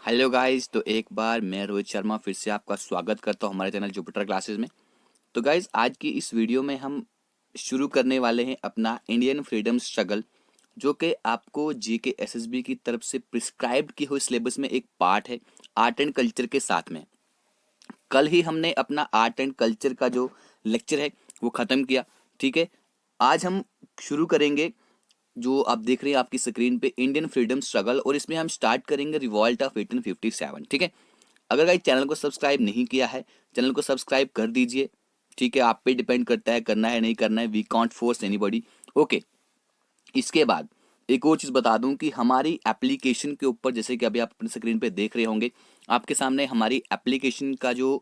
Hello guys, तो एक बार मैं रोहित शर्मा फिर से आपका स्वागत करता हूँ हमारे चैनल जुपिटर क्लासेस में। तो गाइस, आज की इस वीडियो में हम शुरू करने वाले हैं अपना इंडियन फ्रीडम स्ट्रगल, जो कि आपको जीके एसएसबी की तरफ से प्रिस्क्राइब्ड की हुई सिलेबस में एक पार्ट है आर्ट एंड कल्चर के साथ में। कल ही हमने अपना आर्ट एंड कल्चर का जो लेक्चर है वो ख़त्म किया। ठीक है, आज हम शुरू करेंगे जो आप देख रहे हैं आपकी स्क्रीन पे, इंडियन फ्रीडम स्ट्रगल, और इसमें हम स्टार्ट करेंगे रिवॉल्ट ऑफ 1857। ठीक है, अगर गाइस चैनल को सब्सक्राइब नहीं किया है, चैनल को सब्सक्राइब कर दीजिए। ठीक है, आप पे डिपेंड करता है करना है नहीं करना है, we can't force anybody. Okay, इसके बाद एक और चीज़ बता दूं कि हमारी एप्लीकेशन के ऊपर, जैसे कि अभी आप अपनी स्क्रीन पे देख रहे होंगे, आपके सामने हमारी एप्लीकेशन का जो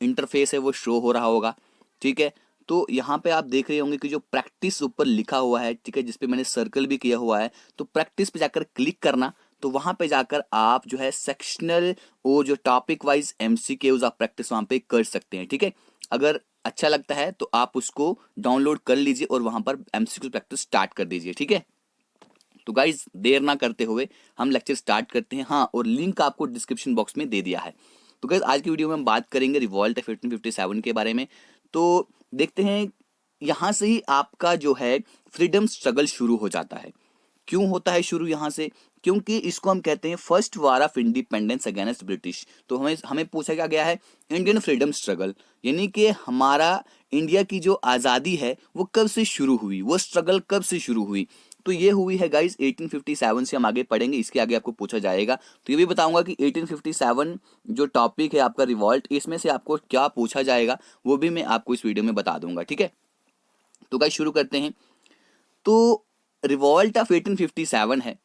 इंटरफेस है वो शो हो रहा होगा। ठीक है, तो यहाँ पे आप देख रहे होंगे कि जो प्रैक्टिस ऊपर लिखा हुआ है, ठीक है, जिसपे मैंने सर्कल भी किया हुआ है, तो प्रैक्टिस पे जाकर क्लिक करना। तो वहाँ पे जाकर आप जो है सेक्शनल और जो टॉपिक वाइज एमसीक्यूज आप प्रैक्टिस वहाँ पे कर सकते हैं। ठीक है, अगर अच्छा लगता है तो आप उसको डाउनलोड कर लीजिए और वहाँ पर एमसीक्यू प्रैक्टिस स्टार्ट कर दीजिए। ठीक है, तो गाइज देर ना करते हुए हम लेक्चर स्टार्ट करते हैं। हाँ, और लिंक आपको डिस्क्रिप्शन बॉक्स में दे दिया है। तो गाइज आज की वीडियो में हम बात करेंगे रिवॉल्ट ऑफ 1857 के बारे में। तो देखते हैं, यहाँ से ही आपका जो है फ्रीडम स्ट्रगल शुरू हो जाता है। क्यों होता है शुरू यहाँ से? क्योंकि इसको हम कहते हैं first war of independence against British. तो हमें हमें पूछा क्या गया है, इंडियन फ्रीडम स्ट्रगल, यानी कि हमारा इंडिया की जो आज़ादी है वो कब से शुरू हुई, वो स्ट्रगल कब से शुरू हुई। तो ये हुई है गाइस 1857 से। हम आगे पढ़ेंगे, इसके आगे आपको पूछा जाएगा। तो ये भी बताऊंगा कि 1857 जो टॉपिक है आपका रिवॉल्ट, इसमें से आपको क्या पूछा जाएगा वो भी मैं आपको इस वीडियो में बता दूंगा। ठीक है, तो गाइस शुरू करते हैं। तो रिवॉल्ट ऑफ 1857 है,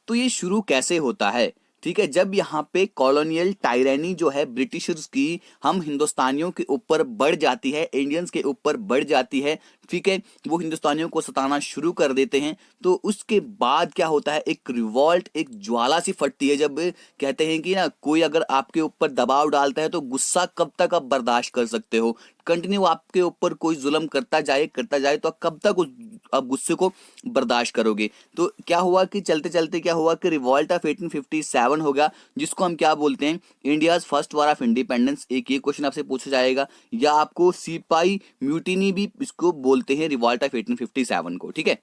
तो ये शुरू कैसे होता है? ठीक है, जब यहाँ पे कॉलोनियल टायरेनी जो है ब्रिटिशर्स की हम हिंदुस्तानियों के ऊपर बढ़ जाती है, इंडियंस के ऊपर बढ़ जाती है। ठीक है, वो हिंदुस्तानियों को सताना शुरू कर देते हैं। तो उसके बाद क्या होता है, एक रिवॉल्ट, एक ज्वाला सी फटती है। जब कहते हैं कि ना, कोई अगर आपके ऊपर दबाव डालता है तो गुस्सा कब तक आप बर्दाश्त कर सकते हो? कंटिन्यू आपके ऊपर कोई जुल्म करता जाए तो कब तक उस आप गुस्से को बर्दाश्त करोगे? तो क्या हुआ कि चलते चलते क्या हुआ कि रिवॉल्ट ऑफ 1857 हो गया, जिसको हम क्या बोलते हैं, India's first war of independence. एक ये क्वेश्चन आपसे पूछा जाएगा, या आपको सिपाही म्यूटिनी भी इसको बोलते हैं, रिवॉल्ट ऑफ 1857 को। ठीक है,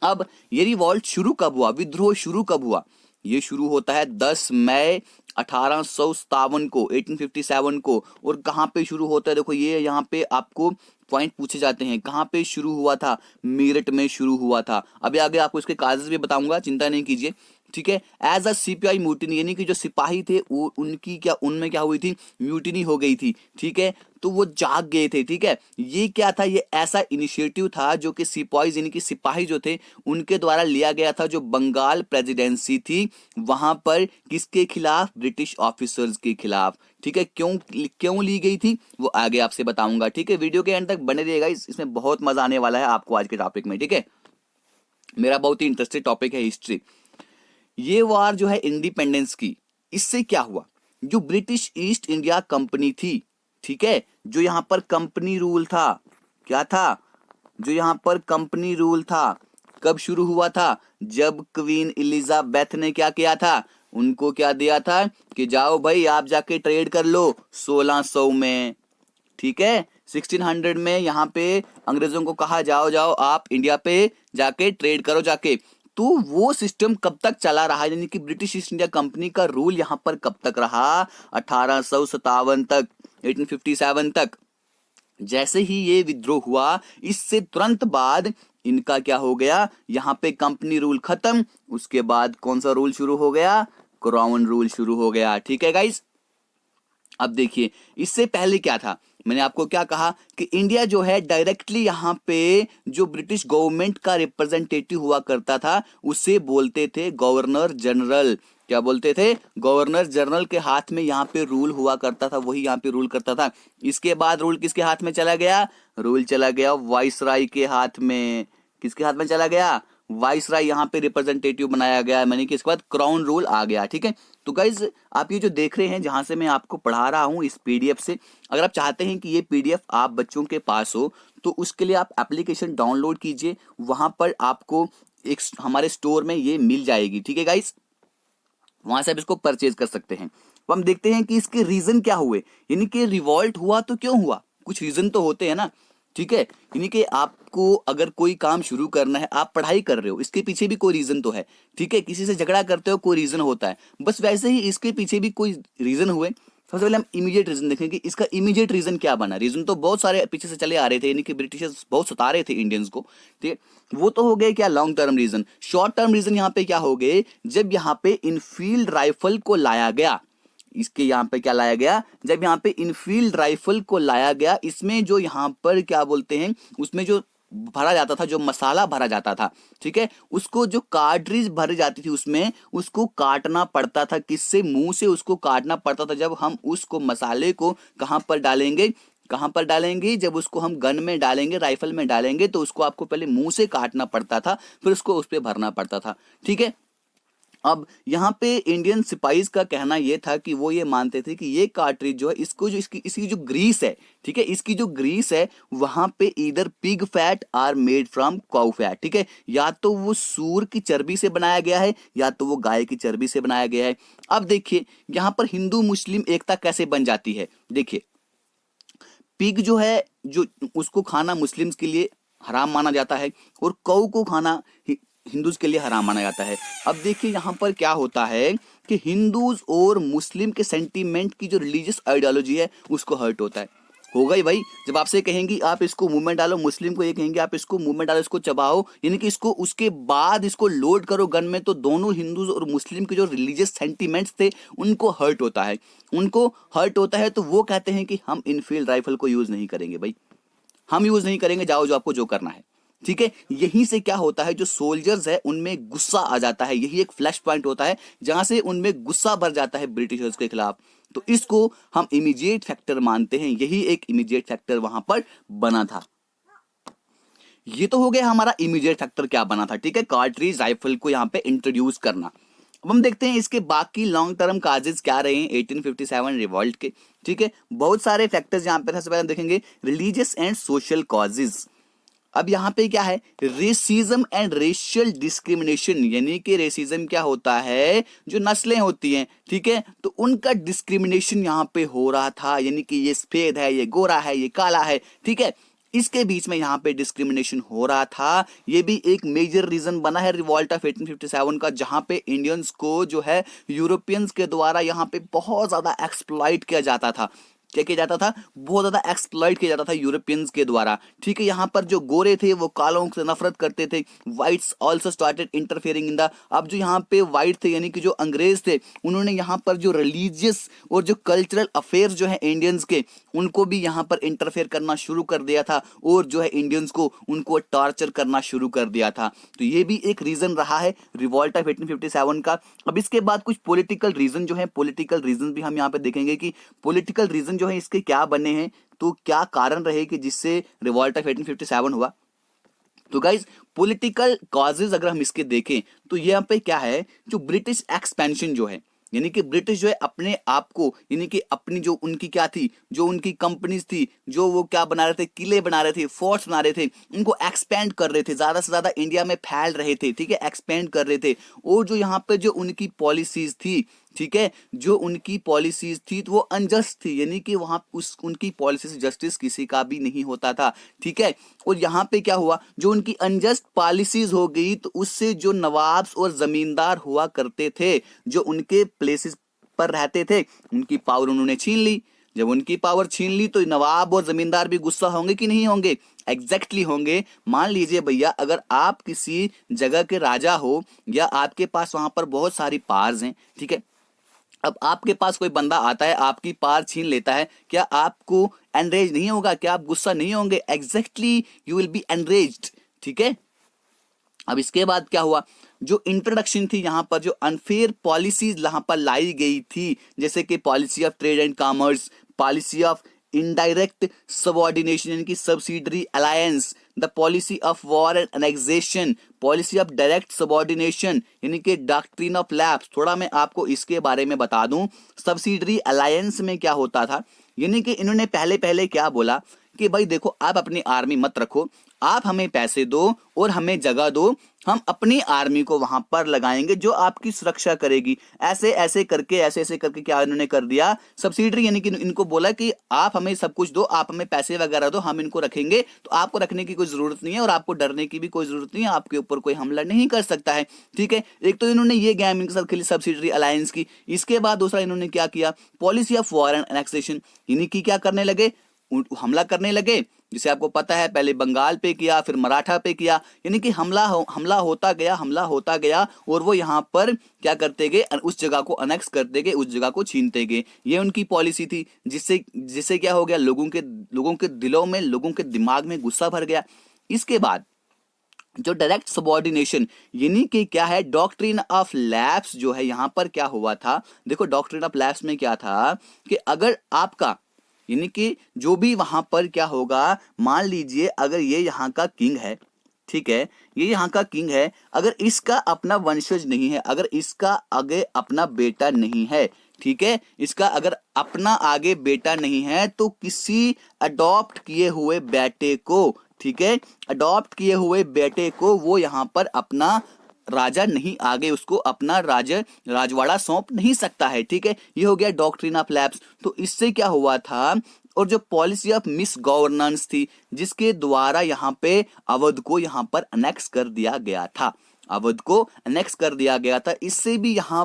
अब ये रिवॉल्ट शुरू कब हुआ, विद्रोह शुरू कब हुआ? ये शुरू होता है 10 मई 1857 को, 1857 को। और कहाँ पे शुरू होता है? देखो, ये यहाँ पे आपको पॉइंट पूछे जाते हैं, कहाँ पे शुरू हुआ था? मेरठ में शुरू हुआ था। अभी आगे आपको इसके कागज भी बताऊंगा, चिंता नहीं कीजिए। ठीक है, एज अ सीपीआई म्यूटिनी, यानी कि जो सिपाही थे वो उनकी क्या, उनमें क्या हुई थी, म्यूटिनी हो गई थी। ठीक है, तो वो जाग गए थे। ठीक है, ये क्या था, ये ऐसा इनिशिएटिव था जो कि सिपाही, यानी कि सिपाही जो थे उनके द्वारा लिया गया था। जो बंगाल प्रेसिडेंसी थी वहां पर किसके खिलाफ? ब्रिटिश ऑफिसर्स के खिलाफ। ठीक है, क्यों क्यों ली गई थी वो आगे आपसे बताऊंगा। ठीक है, वीडियो के एंड तक बने रहिएगा, इसमें बहुत मजा आने वाला है आपको आज के टॉपिक में। ठीक है, मेरा बहुत ही इंटरेस्टिंग टॉपिक है हिस्ट्री। ये वार जो है इंडिपेंडेंस की, इससे क्या हुआ, जो ब्रिटिश ईस्ट इंडिया कंपनी थी, ठीक है, जो यहां पर कंपनी रूल था, क्या था, जो यहां पर कंपनी रूल था, कब शुरू हुआ था? जब क्वीन एलिजाबेथ ने क्या किया था, उनको क्या दिया था कि जाओ भाई आप जाके ट्रेड कर लो 1600 में। ठीक है, 1600 में यहाँ पे अंग्रेजों को कहा जाओ जाओ आप इंडिया पे जाके ट्रेड करो जाके। तो वो सिस्टम कब तक चला रहा, यानी कि ब्रिटिश ईस्ट इंडिया कंपनी का रूल यहाँ पर कब तक रहा? 1857 तक, 1857 तक। जैसे ही ये विद्रोह हुआ, इससे तुरंत बाद इनका क्या हो गया, यहाँ पे कंपनी रूल खत्म। उसके बाद कौन सा रूल शुरू हो गया? क्राउन रूल शुरू हो गया। ठीक है गाइस, अब देखिए, इससे पहले क्या था, मैंने आपको क्या कहा कि इंडिया जो है डायरेक्टली यहाँ पे जो ब्रिटिश गवर्नमेंट का रिप्रेजेंटेटिव हुआ करता था उसे बोलते थे गवर्नर जनरल। क्या बोलते थे? गवर्नर जनरल के हाथ में यहाँ पे रूल हुआ करता था, वही यहाँ पे रूल करता था। इसके बाद रूल किसके हाथ में चला गया? रूल चला गया वाइसराय के हाथ में। किसके हाथ में चला गया? वाइसराय यहाँ पे रिप्रेजेंटेटिव बनाया गया, मैंने कि इसके बाद क्राउन रूल आ गया। ठीक है, तो गाइज आप ये जो देख रहे हैं जहां से मैं आपको पढ़ा रहा हूं इस पीडीएफ से, अगर आप चाहते हैं कि ये पीडीएफ आप बच्चों के पास हो तो उसके लिए आप एप्लीकेशन डाउनलोड कीजिए, वहां पर आपको एक हमारे स्टोर में ये मिल जाएगी। ठीक है गाइज, वहां से आप इसको परचेज कर सकते हैं। तो हम देखते हैं कि इसके रीजन क्या हुए, यानी कि रिवॉल्ट हुआ तो क्यों हुआ, कुछ रीजन तो होते हैं ना, ठीक है। यानी कि आपको अगर कोई काम शुरू करना है, आप पढ़ाई कर रहे हो, इसके पीछे भी कोई रीजन तो है, ठीक है। किसी से झगड़ा करते हो, कोई रीजन होता है, बस वैसे ही इसके पीछे भी कोई रीजन हुए। सबसे पहले हम इमीडिएट रीजन देखेंगे, इसका इमीडिएट रीजन क्या बना। रीजन तो बहुत सारे पीछे से चले आ रहे थे, यानी कि ब्रिटिशर्स बहुत सता रहे थे इंडियंस को, ठीक है। वो तो हो गए क्या long term region. Short term region यहाँ पे क्या हो गए, जब यहाँ पे इनफील्ड राइफल को लाया गया, इसके यहाँ पे क्या लाया गया, जब यहाँ पे इनफील्ड राइफल को लाया गया, इसमें जो यहाँ पर क्या बोलते हैं, उसमें जो भरा जाता था, जो मसाला भरा जाता था, ठीक है, उसको जो कार्ट्रिज भरी जाती थी उसमें, उसको काटना पड़ता था, किससे, मुंह से उसको काटना पड़ता था। जब हम उसको मसाले को कहाँ पर डालेंगे, कहाँ पर डालेंगे, जब उसको हम गन में डालेंगे, राइफल में डालेंगे, तो उसको आपको पहले मुंह से काटना पड़ता था, फिर उसको उस पर भरना पड़ता था, ठीक है। अब यहाँ पे इंडियन सिपाहीज का कहना यह था कि वो ये मानते थे कि ये कार्ट्रिज जो है, इसको जो इसकी जो ग्रीस है, ठीक है, इसकी जो ग्रीस है वहां पे इधर pig fat are made from cow fat, ठीक है, या तो वो सूर की चर्बी से बनाया गया है या तो वो गाय की चर्बी से बनाया गया है। अब देखिए यहाँ पर हिंदू मुस्लिम एकता कैसे बन जाती है। देखिए पिग जो है, जो उसको खाना मुस्लिम्स के लिए हराम माना जाता है, और कौ को खाना हिंदूज के लिए हराम माना जाता है। अब देखिए यहाँ पर क्या होता है कि हिंदूज और मुस्लिम के सेंटीमेंट की जो रिलीजियस आइडियोलॉजी है उसको हर्ट होता है। होगा ही भाई, जब आपसे कहेंगी आप इसको मुंह में डालो, मुस्लिम को ये कहेंगे आप इसको मुंह में डालो, इसको चबाओ, यानी कि इसको उसके बाद इसको लोड करो गन में, तो दोनों हिंदूज और मुस्लिम के जो रिलीजियस सेंटीमेंट्स थे उनको हर्ट होता है, उनको हर्ट होता है। तो वो कहते हैं कि हम इनफील्ड राइफल को यूज नहीं करेंगे भाई, हम यूज नहीं करेंगे, जाओ जो आपको जो करना है, ठीक है। यहीं से क्या होता है, जो सोल्जर्स है उनमें गुस्सा आ जाता है, यही एक फ्लैश पॉइंट होता है जहां से उनमें गुस्सा भर जाता है ब्रिटिशर्स के खिलाफ। तो इसको हम इमीडिएट फैक्टर मानते हैं, यही एक इमीडिएट फैक्टर वहां पर बना था। ये तो हो गया हमारा इमीडिएट फैक्टर क्या बना था, ठीक है, कार्ट्रिज राइफल को यहाँ पे इंट्रोड्यूस करना। अब हम देखते हैं इसके बाकी लॉन्ग टर्म काजेज क्या रहे हैं 1857 रिवॉल्ट के, ठीक है। बहुत सारे फैक्टर्स यहाँ पे सबसे पहले हम देखेंगे रिलीजियस एंड सोशल कॉजेज। अब यहाँ पे क्या है, रेसिज्म एंड रेशियल डिस्क्रिमिनेशन, यानी कि रेसिज्म क्या होता है, जो नस्लें होती हैं, ठीक है, तो उनका डिस्क्रिमिनेशन यहाँ पे हो रहा था, यानी कि ये सफेद है, ये गोरा है, ये काला है, ठीक है, इसके बीच में यहाँ पे डिस्क्रिमिनेशन हो रहा था। ये भी एक मेजर रीजन बना है रिवॉल्ट ऑफ 1857 का, जहां पे इंडियंस को जो है यूरोपियंस के द्वारा यहाँ पे बहुत ज्यादा एक्सप्लॉइट किया जाता था। क्या किया जाता था, बहुत ज्यादा एक्सप्लॉइट किया जाता था यूरोपियंस के द्वारा, ठीक है। यहाँ पर जो गोरे थे वो कालों से नफरत करते थे, whites also started interfering in the. अब जो यहाँ पे व्हाइट थे यानी कि जो अंग्रेज थे, उन्होंने यहाँ पर जो रिलीजियस और जो कल्चरल अफेयर्स जो है इंडियंस के, उनको भी यहाँ पर इंटरफेयर करना शुरू कर दिया था, और जो है इंडियंस को उनको टॉर्चर करना शुरू कर दिया था। तो ये भी एक रीजन रहा है रिवॉल्ट ऑफ 1857 का। अब इसके बाद कुछ पॉलिटिकल रीजन जो है, पॉलिटिकल रीजन भी हम यहाँ पे देखेंगे कि पॉलिटिकल रीजन जो है इसके क्या बने हैं, तो क्या कारण रहे कि जिससे रिवॉल्ट ऑफ 1857 हुआ। तो गाइज पॉलिटिकल कॉजेज अगर हम इसके देखें तो यहाँ पे क्या है, जो ब्रिटिश एक्सपेंशन जो है, यानी कि ब्रिटिश जो है अपने आप को, यानी कि अपनी जो उनकी क्या थी, जो उनकी कंपनीज थी, जो वो क्या बना रहे थे, किले बना रहे थे, फोर्ट्स बना रहे थे, उनको एक्सपेंड कर रहे थे, ज्यादा से ज्यादा इंडिया में फैल रहे थे, ठीक है, एक्सपेंड कर रहे थे। और जो यहाँ पे जो उनकी पॉलिसीज थी, ठीक है, जो उनकी पॉलिसीज थी तो वो अनजस्ट थी, यानी कि वहां उस उनकी पॉलिसी जस्टिस किसी का भी नहीं होता था, ठीक है। और यहाँ पे क्या हुआ, जो उनकी अनजस्ट पॉलिसीज हो गई तो उससे जो नवाब्स और जमींदार हुआ करते थे, जो उनके प्लेसेस पर रहते थे, उनकी पावर उन्होंने छीन ली। जब उनकी पावर छीन ली तो नवाब और जमींदार भी गुस्सा होंगे कि नहीं होंगे, एग्जैक्टली होंगे। मान लीजिए भैया अगर आप किसी जगह के राजा हो या आपके पास वहां पर बहुत सारी पावर्स हैं, ठीक है, अब आपके पास कोई बंदा आता है आपकी पावर छीन लेता है, क्या आपको एनरेज नहीं होगा, क्या आप गुस्सा नहीं होंगे, exactly you will be enraged, ठीक है। अब इसके बाद क्या हुआ, जो इंट्रोडक्शन थी यहाँ पर, जो अनफेयर पॉलिसीज यहाँ पर लाई गई थी, जैसे कि policy of trade and commerce, policy of indirect subordination यानी कि subsidiary alliance, the policy of war and annexation, policy of direct subordination यानी कि डॉक्ट्रिन ऑफ लैप्स। थोड़ा मैं आपको इसके बारे में बता दूं, सब्सिडरी अलायंस में क्या होता था, यानी कि इन्होंने पहले पहले क्या बोला कि भाई देखो आप अपनी आर्मी मत रखो, आप हमें पैसे दो और हमें जगह दो, हम अपनी आर्मी को वहां पर लगाएंगे जो आपकी सुरक्षा करेगी। ऐसे ऐसे करके क्या इन्होंने कर दिया, सब्सिडरी, यानी कि इनको बोला कि आप हमें सब कुछ दो, आप हमें पैसे वगैरह दो, हम इनको रखेंगे, तो आपको रखने की कोई जरूरत नहीं है और आपको डरने की भी कोई जरूरत नहीं है, आपके ऊपर कोई हमला नहीं कर सकता है। ठीक है, एक तो इन्होंने ये गेम इनके साथ खेली सब्सिडरी अलायंस की। इसके बाद दूसरा इन्होंने क्या किया, policy of war and annexation, यानी कि क्या करने लगे, हमला करने लगे। जिसे आपको पता है पहले बंगाल पे किया, फिर मराठा पे किया, यानी कि हमला होता गया और वो यहाँ पर क्या करते गए, उस जगह को अनेक्स करते गए, उस जगह को छीनते गए। ये उनकी पॉलिसी थी, जिससे क्या हो गया, लोगों के दिलों में, लोगों के दिमाग में गुस्सा भर गया। इसके बाद जो डायरेक्ट सबॉर्डिनेशन, यानी कि क्या है, डॉक्ट्रिन ऑफ लैप्स जो है, यहां पर क्या हुआ था, देखो डॉक्ट्रिन ऑफ लैप्स में क्या था कि अगर आपका, यानी कि जो भी वहां पर क्या होगा, मान लीजिए अगर ये यहाँ का किंग है, ठीक है, ये यहाँ का किंग है, अगर इसका अपना वंशज नहीं है, अगर इसका आगे अपना बेटा नहीं है, ठीक है, इसका अगर अपना आगे बेटा नहीं है, तो किसी अडॉप्ट किए हुए बेटे को, ठीक है, अडॉप्ट किए हुए बेटे को वो यहाँ पर अपना राजा नहीं, आगे उसको अपना राजवाड़ा सौंप नहीं सकता है। ठीक है, ये हो गया डॉक्ट्रिन ऑफ लैप्स। तो इससे क्या हुआ था, और जो पॉलिसी ऑफ मिस गवर्नेंस थी, जिसके द्वारा यहाँ पे अवध को यहाँ पर अनेक्स कर दिया गया था, अवध को अनेक्स कर दिया गया था। इससे भी यहाँ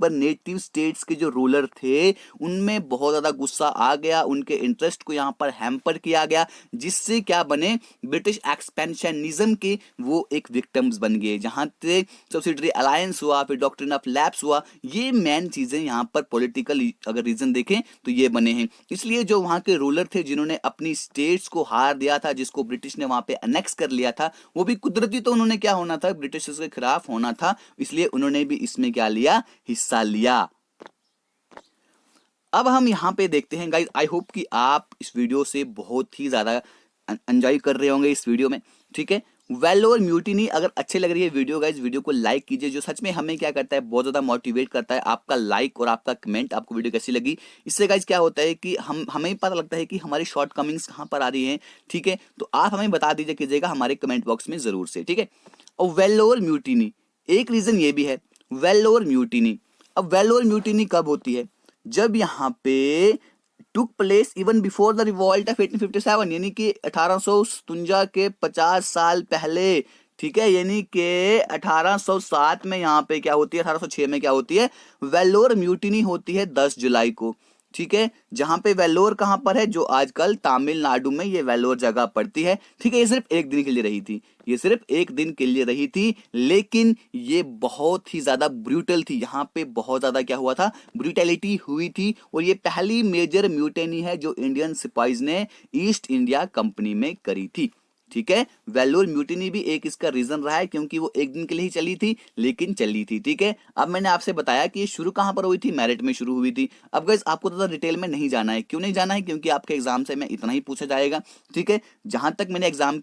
पर नेटिव स्टेट्स के जो रूलर थे उनमें बहुत ज्यादा गुस्सा आ गया, उनके इंटरेस्ट को यहाँ पर हैम्पर किया गया, जिससे क्या बने, ब्रिटिश एक्सपेंशनिज्म के वो एक विक्टिम्स बन गए। जहां से सब्सिडरी अलायंस हुआ, फिर डॉक्ट्रिन ऑफ लैप्स हुआ, ये मेन चीजें यहाँ पर पॉलिटिकल अगर रीजन देखें तो ये बने हैं। इसलिए जो वहां के रूलर थे जिन्होंने अपनी स्टेट्स को हार दिया था, जिसको ब्रिटिश ने वहां पे अनेक्स कर लिया था, वो भी कुदरती, तो उन्होंने क्या होना था, ब्रिटिश के खिलाफ होना था, इसलिए उन्होंने भी इसमें क्या लिया, हिस्सा लिया। अब हम यहां पे देखते हैं गाइस, आई होप कि आप इस वीडियो से बहुत ही ज्यादा एंजॉय कर रहे होंगे इस वीडियो में। ठीक है, वेलोर म्यूटिनी, अगर अच्छे लग रही है वीडियो गाइस, वीडियो को लाइक कीजिए, जो सच में हमें क्या करता है, बहुत ज्यादा मोटिवेट करता है, आपका लाइक और आपका कमेंट, आपको वीडियो कैसी लगी। इससे गाइस क्या होता है कि हमें पता लगता है कि हमारी शॉर्ट कमिंग्स कहां पर आ रही हैं। ठीक है, तो आप हमें बता दीजिए कीजिएगा हमारे कमेंट बॉक्स में जरूर से। ठीक है, और वेलोर म्यूटिनी, एक रीजन ये भी है वेलोर म्यूटिनी। अब वेलोर म्यूटिनी कब होती है, जब यहाँ पे took place even before the revolt of 1857, यानी कि 1857 के 50 साल पहले। ठीक है, यानी कि 1807 में यहाँ पे क्या होती है, 1806 में क्या होती है, वेलोर म्यूटिनी होती है 10 जुलाई को। ठीक है, जहां पे वेलोर कहां पर है, जो आजकल तमिलनाडु में ये वेलोर जगह पड़ती है। ठीक है, ये सिर्फ एक दिन के लिए रही थी, ये सिर्फ एक दिन के लिए रही थी, लेकिन ये बहुत ही ज्यादा ब्रूटल थी। यहाँ पे बहुत ज्यादा क्या हुआ था, ब्रूटैलिटी हुई थी, और ये पहली मेजर म्यूटेनी है जो इंडियन सिपाहीज ने ईस्ट इंडिया कंपनी में करी थी। ठीक है, वेलोर म्यूटिनी भी एक इसका रीजन रहा है, क्योंकि वो एक दिन के लिए ही चली थी, लेकिन चली थी। ठीक है, अब मैंने आपसे बताया कि ये शुरू कहां पर हुई थी, मेरिट में शुरू हुई थी। अब गाइस आपको ज्यादा डिटेल में नहीं जाना है, क्यों नहीं जाना है, क्योंकि आपके एग्जाम से मैं इतना ही पूछा जाएगा। ठीक है, जहां तक मैंने एग्जाम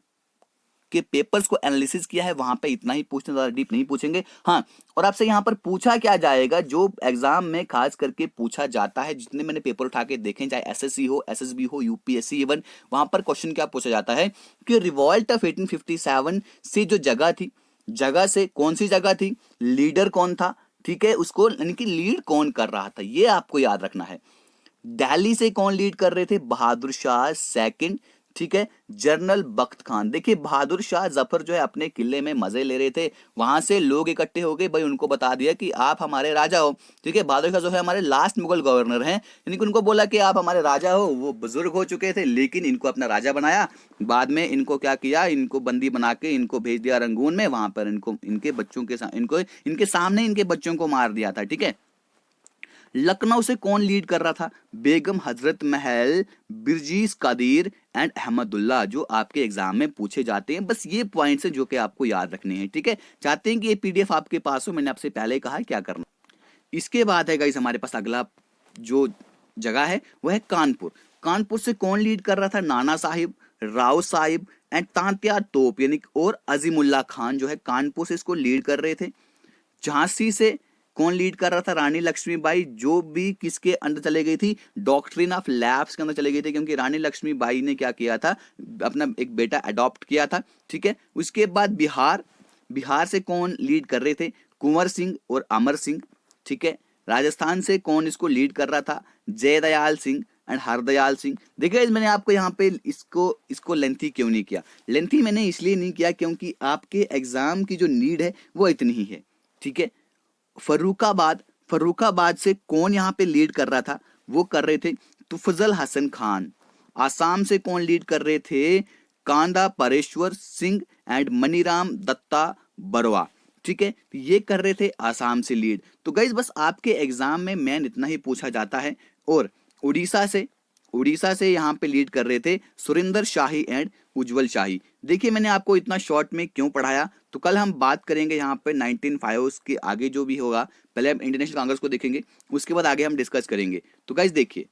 के पेपर्स को एनालिसिस किया है वहां पे इतना ही पूछने, ज्यादा डीप नहीं पूछेंगे। हाँ, और आपसे यहाँ पर पूछा क्या जाएगा, जो एग्जाम में खास करके पूछा जाता है, जितने मैंने पेपर उठा के देखे, चाहे एसएससी हो, एसएसबी हो, यूपीएससी, इवन वहां पर क्वेश्चन क्या पूछा जाता है कि रिवॉल्ट ऑफ 1857 से जो जगह थी, जगह से कौन सी जगह थी, लीडर कौन था, ठीक है, उसको यानी कि लीड कौन कर रहा था, ये आपको याद रखना है। दिल्ली से कौन लीड कर रहे थे, बहादुर शाह सेकंड। ठीक है, जनरल बख्त खान, देखिए बहादुर शाह जफर जो है अपने किले में मजे ले रहे थे, वहां से लोग इकट्ठे हो गए, भाई उनको बता दिया कि आप हमारे राजा हो। ठीक है, बहादुर शाह जो है हमारे लास्ट मुगल गवर्नर हैं, यानी कि उनको बोला कि आप हमारे राजा हो। वो बुजुर्ग हो चुके थे, लेकिन इनको अपना राजा बनाया। बाद में इनको क्या किया, इनको बंदी बना के इनको भेज दिया रंगून में, वहां पर इनको इनके बच्चों के इनके सामने इनके बच्चों को मार दिया था। ठीक है, लखनऊ से कौन लीड कर रहा था, बेगम हजरत महल, बिरजीज कादिर एंड अहमदुल्ला, जो आपके एग्जाम में पूछे जाते हैं। बस ये पॉइंट्स हैं जो कि आपको याद रखने हैं। ठीक है, चाहते हैं कि ये पीडीएफ आपके पास हो, मैंने आपसे पहले कहा क्या करना। इसके बाद है गाइस हमारे पास अगला जो जगह है वह है कानपुर। कानपुर से कौन लीड कर रहा था, नाना साहिब, राव साहिब एंड तांत्या तोप, यानी और अजीमुल्ला खान जो है कानपुर से इसको लीड कर रहे थे। झांसी से कौन लीड कर रहा था? रानी लक्ष्मीबाई, जो भी किसके अंदर चले गई थी? डॉक्ट्रिन ऑफ लैब्स के अंदर चले गई थी, क्योंकि रानी लक्ष्मीबाई ने क्या किया था? अपना एक बेटा अडॉप्ट किया था, ठीक है। उसके बाद बिहार से कौन लीड कर रहे थे? कुंवर सिंह और अमर सिंह, ठीक है। राजस्थान से कौन इसको लीड कर रहा था? जयदयाल सिंह एंड हरदयाल सिंह। देखिए मैंने आपको यहाँ पे इसको लेंथी क्यों नहीं किया? लेंथी मैंने इसलिए नहीं किया क्योंकि आपके एग्जाम की जो नीड है वो इतनी ही है, ठीक है। फर्रुखाबाद से कौन यहाँ पे लीड कर रहा था? वो कर रहे थे तुफजल हसन खान। आसाम से कौन लीड कर रहे थे? कांदा परेश्वर सिंह एंड मनीराम दत्ता बरवा, ठीक है। ये कर रहे थे आसाम से लीड। तो गाइज बस आपके एग्जाम में मैन इतना ही पूछा जाता है। और उड़ीसा से यहाँ पे लीड कर रहे थे सुरेंद्र शाही एंड उज्जवल शाही। देखिए मैंने आपको इतना शॉर्ट में क्यों पढ़ाया, तो कल हम बात करेंगे यहाँ पे 1905 के आगे जो भी होगा। पहले हम इंडियन नेशनल कांग्रेस को देखेंगे, उसके बाद आगे हम डिस्कस करेंगे। तो गाइज देखिए,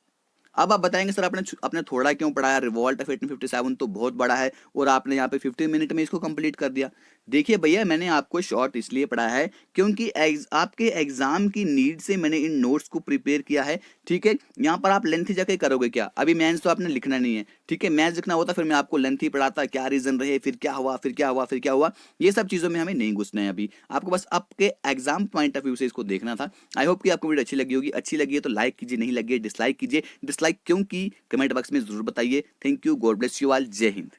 अब आप बताएंगे सर आपने थोड़ा क्यों पढ़ाया? रिवॉल्ट ऑफ 1857 तो बहुत बड़ा है और आपने यहाँ पे 15 मिनट में इसको कंप्लीट कर दिया। देखिए भैया, मैंने आपको शॉर्ट इसलिए पढ़ाया है क्योंकि आपके एग्जाम की नीड से मैंने इन नोट्स को प्रिपेयर किया है, ठीक है। यहाँ पर आप लेंथी जाके करोगे क्या? अभी मैथ्स तो आपने लिखना नहीं है, ठीक है। मैथ्स लिखना होता फिर मैं आपको लेंथी पढ़ाता, क्या रीजन रहे, फिर क्या हुआ, फिर क्या हुआ, फिर क्या हुआ, ये सब चीजों में हमें नहीं घुसना है अभी। आपको बस आपके एग्जाम पॉइंट ऑफ व्यू से इसको देखना था। आई होप कि आपको वीडियो अच्छी लगी होगी। अच्छी लगी है तो लाइक कीजिए, नहीं लगी है डिसलाइक कीजिए। डिसलाइक क्यों की कमेंट बॉक्स में जरूर बताइए। Thank you, God bless you all, जय हिंद।